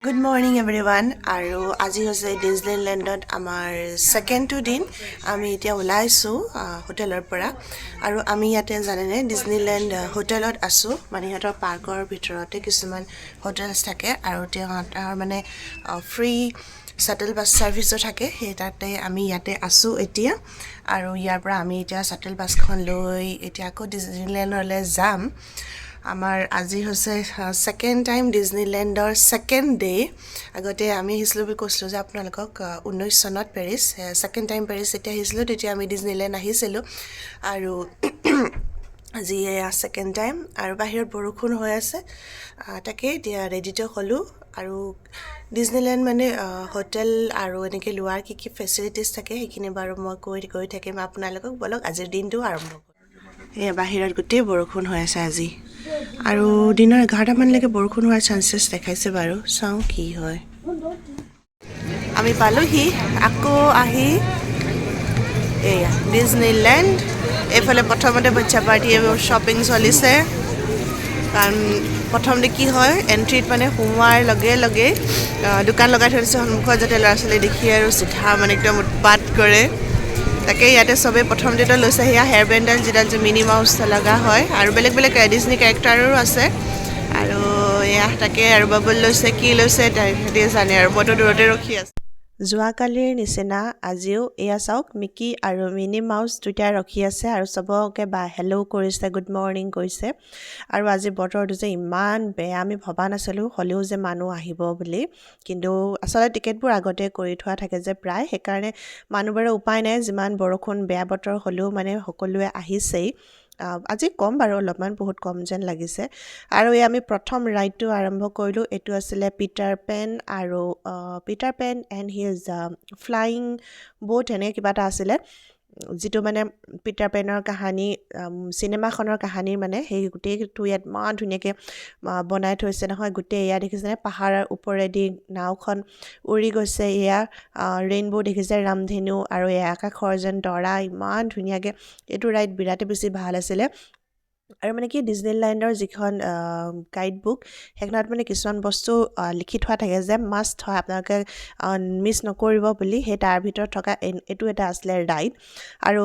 Good morning everyone আৰু আজি হৈছে ডিজনীলেণ্ডত আমাৰ সেকেন্ডটো দিন আমি এতিয়া ওলাইছো হোটেলৰ পৰা আৰু আমি ইয়াতে জানেনে ডিজনীলেণ্ড হোটেলত আছো মানে ইহঁতৰ পাৰ্কৰ ভিতৰতে কিছুমান হোটেলছ থাকে আৰু তেওঁলোকৰ মানে ফ্ৰী শাটল বাছ সাৰ্ভিসও থাকে সেই তাতে আমি ইয়াতে আছো এতিয়া আৰু ইয়াৰ পৰা আমি এতিয়া শাটল বাছখন লৈ এতিয়া আকৌ ডিজনীলেণ্ডলৈ যাম আমাৰ আজি হৈছে সেকেন্ড টাইম ডিজনীলেণ্ডৰ সেকেন্ড ডে আগতে আমি আহিছিলোঁ বুলি কৈছিলোঁ যে আপোনালোকক 19 চনত পেৰিছ সেকেন্ড টাইম পেৰিছ যেতিয়া আহিছিলোঁ তেতিয়া আমি ডিজনীলেণ্ড আহিছিলোঁ আৰু আজি সেকেন্ড টাইম আৰু বাহিৰত বৰষুণ হৈ আছে তাকে এতিয়া ৰেডিটো হ'লো আৰু ডিজনীলেণ্ড মানে হোটেল আৰু এনেকৈ লোৱাৰ কি ফেচিলিটিজ থাকে সেইখিনি বাৰু মই কৈ থাকিম আপোনালোকক বলক আজিৰ দিনটো আৰম্ভ কৰোঁ বাহিৰত গোটেই বৰষুণ হৈ আছে আজি আৰু দিনৰ 11টা মানলৈকে বৰষুণ হোৱাৰ চান্সেছ দেখাইছে বাৰু চাওঁ কি হয় আমি পালোহি আকৌ আহি এয়া ডিজনীলেণ্ড এইফালে প্ৰথমতে বাচ্চা পাৰ্টি শ্বপিং চলিছে কাৰণ প্ৰথমতে কি হয় এণ্ট্ৰিত মানে সোমোৱাৰ লগে লগে দোকান লগাই থৈ দিছে সন্মুখত যাতে ল'ৰা ছোৱালী দেখি আৰু চিধা মানে একদম উৎপাত কৰে তাকে ইয়াতে সবে প্ৰথমতে লৈছে সেয়া হেয়াৰ বেণ্ডাল যিডাল যে মিনি মাউছ লগা হয় আৰু বেলেগ বেলেগ ডিজনী কেৰেক্টাৰো আছে আৰু এয়া তাকে আৰু বাবল লৈছে কি লৈছে তাহাঁতি জানে আৰু মইতো দূৰতে ৰখি আছোঁ যোৱাকালিৰ নিচিনা আজিও এয়া চাওক মিকি আৰু মিনি মাউছ দুটা ৰখি আছে আৰু সবকে হেল্ল' কৰিছে গুড মৰ্ণিং কৰিছে আৰু আজি বতৰটো যে ইমান বেয়া আমি ভবা নাছিলোঁ হ'লেও যে মানুহ আহিব বুলি কিন্তু আচলতে টিকেটবোৰ আগতে কৰি থোৱা থাকে যে প্ৰায় সেইকাৰণে মানুহবোৰৰ উপায় নাই যিমান বৰষুণ বেয়া বতৰ হ'লেও মানে সকলোৱে আহিছেই আজি কম বাৰু অলপমান বহুত কম যেন লাগিছে আৰু আমি প্ৰথম ৰাইডটো আৰম্ভ কৰিলোঁ এইটো আছিলে পিটাৰ পেন আৰু Peter Pan and his flying boat এনে কিবা এটা আছিলে যিটো মানে পিটাৰ পেনৰ কাহানী চিনেমাখনৰ কাহানী মানে সেই গোটেইটো ইয়াত ইমান ধুনীয়াকৈ বনাই থৈছে নহয় গোটেই এয়া দেখিছেনে পাহাৰৰ ওপৰেদি নাওখন উৰি গৈছে এয়া ৰেইনবো দেখিছে ৰামধেনু আৰু এয়া আকাশৰ যেন তৰা ইমান ধুনীয়াকৈ এইটো ৰাইড বিৰাটেই বেছি ভাল আছিলে আৰু মানে কি ডিজনীলেণ্ডৰ যিখন গাইড বুক সেইখনত মানে কিছুমান বস্তু লিখি থোৱা থাকে যে মাষ্ট হয় আপোনালোকে মিছ নকৰিব বুলি সেই তাৰ ভিতৰত থকা এইটো এটা আছিলে ৰাইড আৰু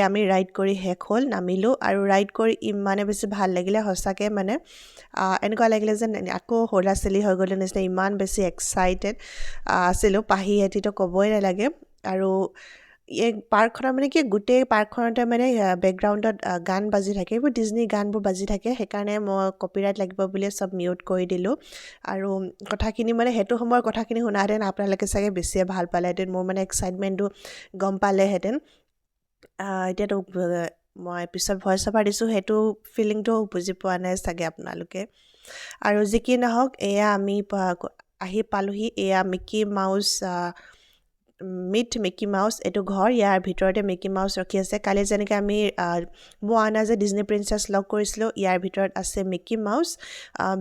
আমি ৰাইড কৰি শেষ হ'ল নামিলোঁ আৰু ৰাইড কৰি ইমানে বেছি ভাল লাগিলে সঁচাকৈ মানে এনেকুৱা লাগিলে যেন আকৌ সৰু চেলি হৈ গ'লে নিচিনা ইমান বেছি এক্সাইটেড আছিলোঁ পাহিহঁতিতো ক'বই নালাগে আৰু এই পাৰ্কখনৰ মানে কি গোটেই পাৰ্কখনতে মানে বেকগ্ৰাউণ্ডত গান বাজি থাকে এইবোৰ ডিজনী গানবোৰ বাজি থাকে সেইকাৰণে মই কপিৰাইট লাগিব বুলিয়ে চব মিউট কৰি দিলোঁ আৰু কথাখিনি মানে সেইটো সময়ৰ কথাখিনি শুনাহেঁতেন আপোনালোকে চাগে বেছিয়ে ভাল পালেহেঁতেন মোৰ মানে এক্সাইটমেণ্টটো গম পালেহেঁতেন এতিয়াতো মই পিছত ভইচ অভাৰ দিছোঁ সেইটো ফিলিংটো বুজি পোৱা নাই চাগে আপোনালোকে আৰু যি কি নহওক এয়া আমি আহি পালোহি এয়া মিকি মাউছ মিকি মাউছ এইটো ঘৰ ইয়াৰ ভিতৰতে মিকি মাউছ ৰখি আছে কালি যেনেকৈ আমি মোৱানা যে ডিজনী প্ৰিন্সেছ লগ কৰিছিলোঁ ইয়াৰ ভিতৰত আছে মিকি মাউছ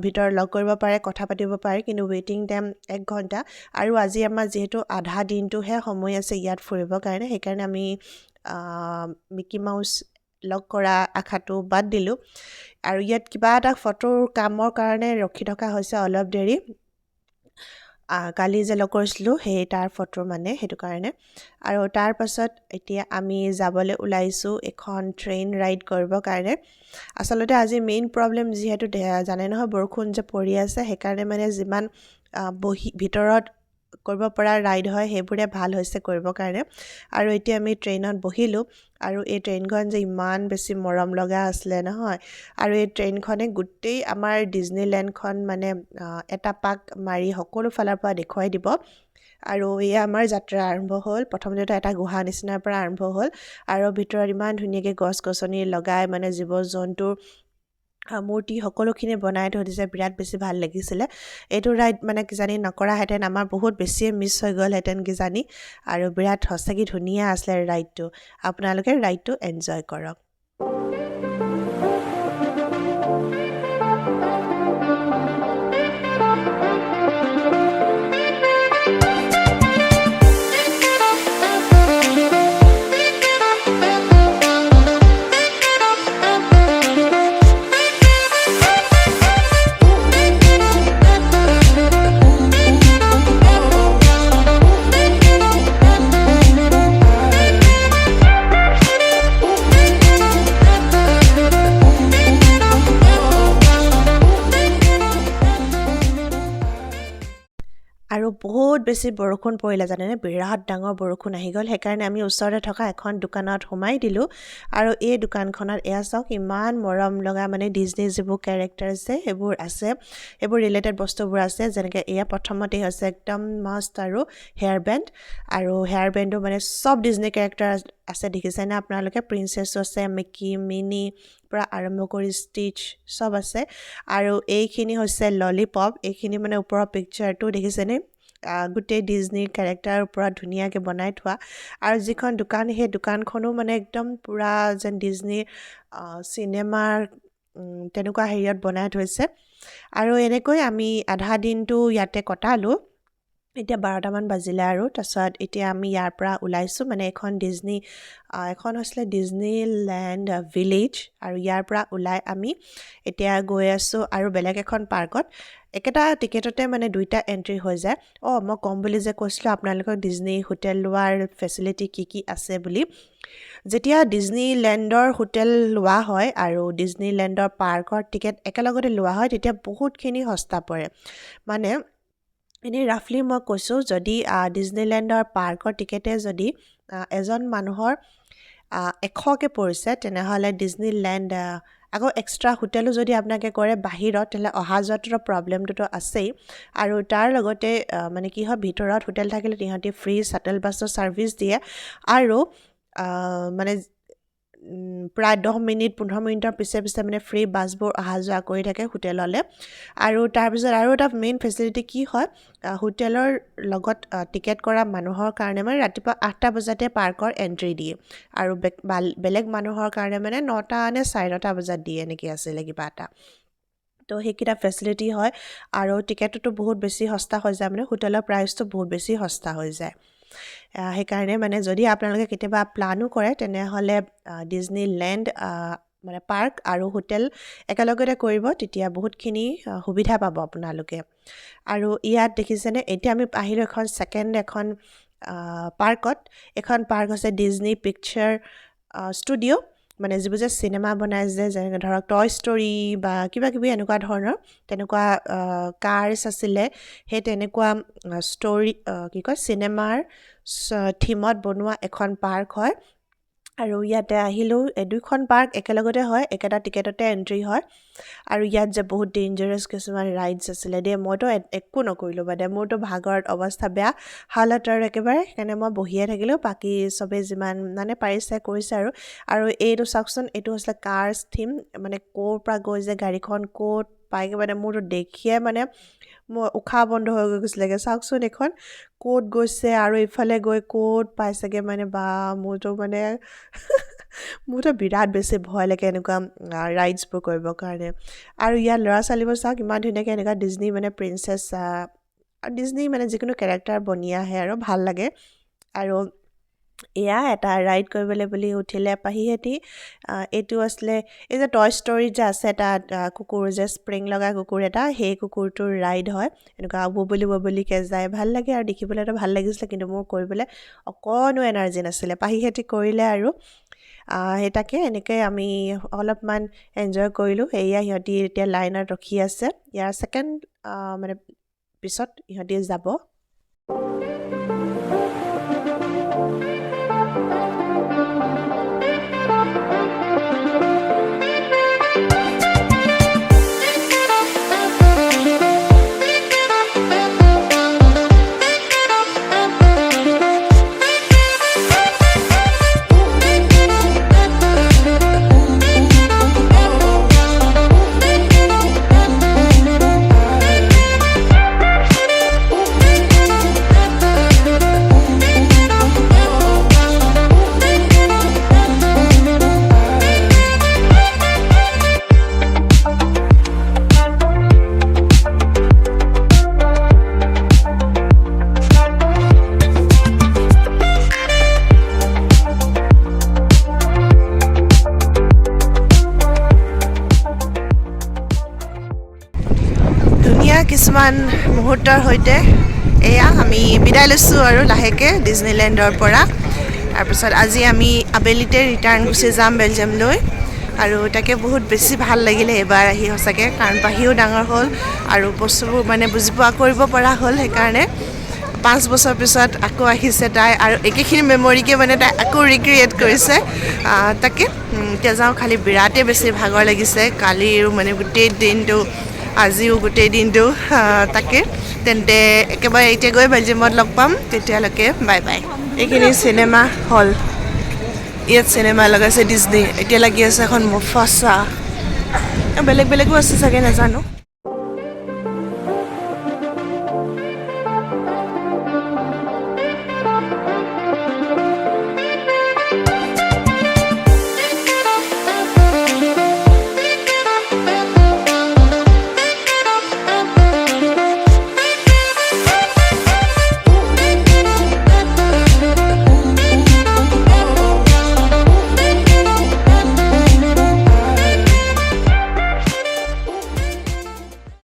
ভিতৰত লগ কৰিব পাৰে কথা পাতিব পাৰে কিন্তু ৱেইটিং টাইম 1 ঘণ্টা আৰু আজি আমাৰ যিহেতু আধা দিনটোহে সময় আছে ইয়াত ফুৰিবৰ কাৰণে সেইকাৰণে আমি মিকি মাউছ লগ কৰা আশাটো বাদ দিলোঁ আৰু ইয়াত কিবা এটা ফটোৰ কামৰ কাৰণে ৰখি থকা হৈছে অলপ দেৰি কালি যে লগ কৰিছিলোঁ সেই তাৰ ফটো মানে সেইটো কাৰণে আৰু তাৰ পাছত এতিয়া আমি যাবলৈ ওলাইছোঁ এখন ট্ৰেইন ৰাইড কৰিবৰ কাৰণে আচলতে আজি মেইন প্ৰব্লেম যিহেতু জানে নহয় বৰষুণ যে পৰি আছে সেইকাৰণে মানে যিমান ভিতৰত কৰিব পৰা ৰাইড হয় সেইবোৰে ভাল হৈছে কৰিবৰ কাৰণে আৰু এতিয়া আমি ট্ৰেইনত বহিলোঁ আৰু এই ট্ৰেইনখন যে ইমান বেছি মৰম লগা আছিলে নহয় আৰু এই ট্ৰেইনখনে গোটেই আমাৰ ডিজনীলেণ্ডখন মানে এটা পাক মাৰি সকলো ফালৰ পৰা দেখুৱাই দিব আৰু এয়া আমাৰ যাত্ৰা আৰম্ভ হ'ল প্ৰথমতে এটা গুহা নিচিনাৰ পৰা আৰম্ভ হ'ল আৰু ভিতৰত ইমান ধুনীয়াকৈ গছ গছনি লগাই মানে জীৱ জন্তুৰ মূৰ্তি সকলোখিনি বনাই থৈ দিছে বিৰাট বেছি ভাল লাগিছিলে এইটো ৰাইড মানে কিজানি নকৰাহেঁতেন আমাৰ বহুত বেছিয়ে মিছ হৈ গ'লহেঁতেন কিজানি আৰু বিৰাট সঁচাকৈ ধুনীয়া আছিলে ৰাইডটো আপোনালোকে ৰাইডটো এনজয় কৰক আৰু বহুত বেছি বৰষুণ পৰিলে জানেনে, বিৰাট ডাঙৰ বৰষুণ আহি গ'ল। সেইকাৰণে আমি ওচৰতে থকা এখন দোকানত সোমাই দিলোঁ। আৰু এই দোকানখনত এয়া চাওক, ইমান মৰম লগা মানে ডিজনীৰ যিবোৰ কেৰেক্টাৰ আছে সেইবোৰ আছে, সেইবোৰ ৰিলেটেড বস্তুবোৰ আছে। যেনেকৈ এয়া প্ৰথমতেই হৈছে একদম মাষ্ট আৰু হেয়াৰ বেণ্ড, আৰু হেয়াৰ বেণ্ডো মানে চব ডিজনী কেৰেক্টাৰ আছে, দেখিছেনে আপোনালোকে? প্ৰিন্সেছো আছে, মিকি, মিনি পৰা আৰম্ভ কৰি ষ্টিচ চব আছে। আৰু এইখিনি হৈছে ললিপপ, এইখিনি মানে ওপৰৰ পিকচাৰটো দেখিছেনে, গোটেই ডিজনীৰ কেৰেক্টাৰৰ ওপৰত ধুনীয়াকৈ বনাই থোৱা। আৰু যিখন দোকান, সেই দোকানখনো মানে একদম পূৰা যেন ডিজনীৰ চিনেমাৰ তেনেকুৱা হেৰিয়ত বনাই থৈছে। আৰু এনেকৈ আমি আধা দিনটো ইয়াতে কটালোঁ। এতিয়া 12টামান বাজিলে আৰু তাৰপিছত এতিয়া আমি ইয়াৰ পৰা ওলাইছোঁ। মানে এখন হৈছিলে ডিজনীলেণ্ড ভিলেজ, আৰু ইয়াৰ পৰা ওলাই আমি এতিয়া গৈ আছোঁ আৰু বেলেগ এখন পাৰ্কত। একেটা টিকেটতে মানে 2টা এণ্ট্ৰি হৈ যায়। মই ক'ম বুলি যে কৈছিলোঁ আপোনালোকক ডিজনী হোটেল লোৱাৰ ফেচিলিটি কি কি আছে বুলি। যেতিয়া ডিজনীলেণ্ডৰ হোটেল লোৱা হয় আৰু ডিজনীলেণ্ডৰ পাৰ্কৰ টিকেট একেলগতে লোৱা হয়, তেতিয়া বহুতখিনি সস্তা পৰে। মানে এনেই ৰাফলি মই কৈছোঁ, যদি ডিজনীলেণ্ডৰ পাৰ্কৰ টিকেটে যদি এজন মানুহৰ 100কৈ পৰিছে, তেনেহ'লে ডিজনীলেণ্ড আকৌ এক্সট্ৰা হোটেলো যদি আপোনালোকে কৰে বাহিৰত, তেনেহ'লে অহা যোৱাটোতো প্ৰব্লেমটোতো আছেই। আৰু তাৰ লগতে মানে কি হয়, ভিতৰত হোটেল থাকিলে সিহঁতি ফ্ৰী শ্বাটল বাছৰ ছাৰ্ভিচ দিয়ে। আৰু মানে প্ৰায় 10 মিনিট 15 মিনিটৰ পিছে পিছে মানে ফ্ৰী বাছবোৰ অহা যোৱা কৰি থাকে হোটেললৈ। আৰু তাৰপিছত আৰু এটা মেইন ফেচিলিটি কি হয়, হোটেলৰ লগত টিকেট কৰা মানুহৰ কাৰণে মানে ৰাতিপুৱা 8টা বজাতে পাৰ্কৰ এণ্ট্ৰি দিয়ে, আৰু বেলেগ মানুহৰ কাৰণে মানে 9টা নে 9:30 বজাত দিয়ে, এনেকৈ আছিলে কিবা এটা। তো সেইকেইটা ফেচিলিটি হয়। আৰু টিকেটটোতো বহুত বেছি সস্তা হৈ যায়, মানে হোটেলৰ প্ৰাইচটো বহুত বেছি সস্তা হৈ যায়। সেইকাৰণে মানে যদি আপোনালোকে কেতিয়াবা প্লানো কৰে, তেনেহ'লে ডিজনীলেণ্ড মানে পাৰ্ক আৰু হোটেল একেলগতে কৰিব, তেতিয়া বহুতখিনি সুবিধা পাব আপোনালোকে। আৰু ইয়াত দেখিছেনে, এতিয়া আমি আহিলোঁ এখন পাৰ্কত। এখন পাৰ্ক হৈছে ডিজনী পিকচাৰ ষ্টুডিঅ', মানে যিবোৰ যে চিনেমা বনাই যেনেকৈ ধৰক টয় ষ্টৰী বা কিবা কিবি এনেকুৱা ধৰণৰ, তেনেকুৱা কাৰ্ছ আছিলে। সেই তেনেকুৱা চিনেমাৰ থিমত বনোৱা এখন পাৰ্ক হয়। আৰু ইয়াতে আহিলোঁ, দুইখন পাৰ্ক একেলগতে হয়, একেটা টিকেটতে এণ্ট্ৰি হয়। আৰু ইয়াত যে বহুত ডেঞ্জাৰাছ কিছুমান ৰাইডছ আছিলে দেই, মইতো একো নকৰিলোঁ, মোৰতো ভাগৰত অৱস্থা বেয়া, হালত আৰু একেবাৰে। সেইকাৰণে মই বহিয়ে থাকিলোঁ, বাকী চবেই যিমান মানে পাৰিছে কৰিছে। আৰু এইটো চাওকচোন, এইটো হৈছিলে কাৰ্ছ থিম, মানে ক'ৰ পৰা গৈ যে গাড়ীখন ক'ত পায়গৈ, মানে মোৰতো দেখিয়ে মানে মোৰ উশাহ বন্ধ হৈ গৈছিলেগৈ। চাওকচোন এইখন ক'ত গৈছে আৰু ইফালে গৈ ক'ত পাইছেগৈ, মানে মোৰতো মানে মোৰতো বিৰাট বেছি ভয় লাগে এনেকুৱা ৰাইডছবোৰ কৰিবৰ কাৰণে। আৰু ইয়াৰ ল'ৰা ছোৱালীবোৰ চাওক, ইমান ধুনীয়াকৈ এনেকুৱা ডিজনী মানে প্ৰিন্সেছ ডিজনী মানে যিকোনো কেৰেক্টাৰ বনি আহে আৰু ভাল লাগে। আৰু এয়া এটা ৰাইড কৰিবলৈ বুলি উঠিলে পাহিহঁতি। এইটো আছিলে এই যে টয় ষ্টৰীত যে আছে এটা কুকুৰ, যে স্প্ৰিং লগা কুকুৰ এটা, সেই কুকুৰটোৰ ৰাইড হয়। এনেকুৱা ববলিকৈ যায়, ভাল লাগে আৰু দেখিবলৈতো ভাল লাগিছিলে, কিন্তু মোৰ কৰিবলৈ অকণো এনাৰ্জি নাছিলে। পাহিহঁতি কৰিলে আৰু সেই তাকে এনেকৈ আমি অলপমান এনজয় কৰিলোঁ। এয়া সিহঁতি এতিয়া লাইনত ৰখি আছে, ইয়াৰ ছেকেণ্ড মানে পিছত ইহঁতি যাব। কিছুমান মুহূৰ্তৰ সৈতে এয়া আমি বিদায় লৈছোঁ আৰু লাহেকৈ ডিজনীলেণ্ডৰ পৰা। তাৰপিছত আজি আমি আবেলিতে ৰিটাৰ্ণ গুচি যাম বেলজিয়ামলৈ। আৰু তাকে বহুত বেছি ভাল লাগিলে এইবাৰ আহি সঁচাকৈ, কাৰণ পাহিও ডাঙৰ হ'ল আৰু বস্তুবোৰ মানে বুজি পোৱা কৰিব পৰা হ'ল। সেইকাৰণে 5 বছৰ পিছত আকৌ আহিছে তাই আৰু একেখিনি মেমৰিকে মানে তাই আকৌ ৰিক্ৰিয়েট কৰিছে তাকে এতিয়া যাওঁ খালি বিৰাটেই বেছি ভাগৰ লাগিছে কালিও মানে গোটেই দিনটো আজিও গোটেই দিনটো তাকে তেন্তে একেবাৰে এতিয়া গৈ বেলজিয়ামত লগ পাম তেতিয়ালৈকে বাই বাই এইখিনি চিনেমা হল ইয়াত চিনেমা লগাইছে ডিজনী এতিয়া লাগি আছে এখন মুফাছা বেলেগ বেলেগো আছে চাগে নাজানো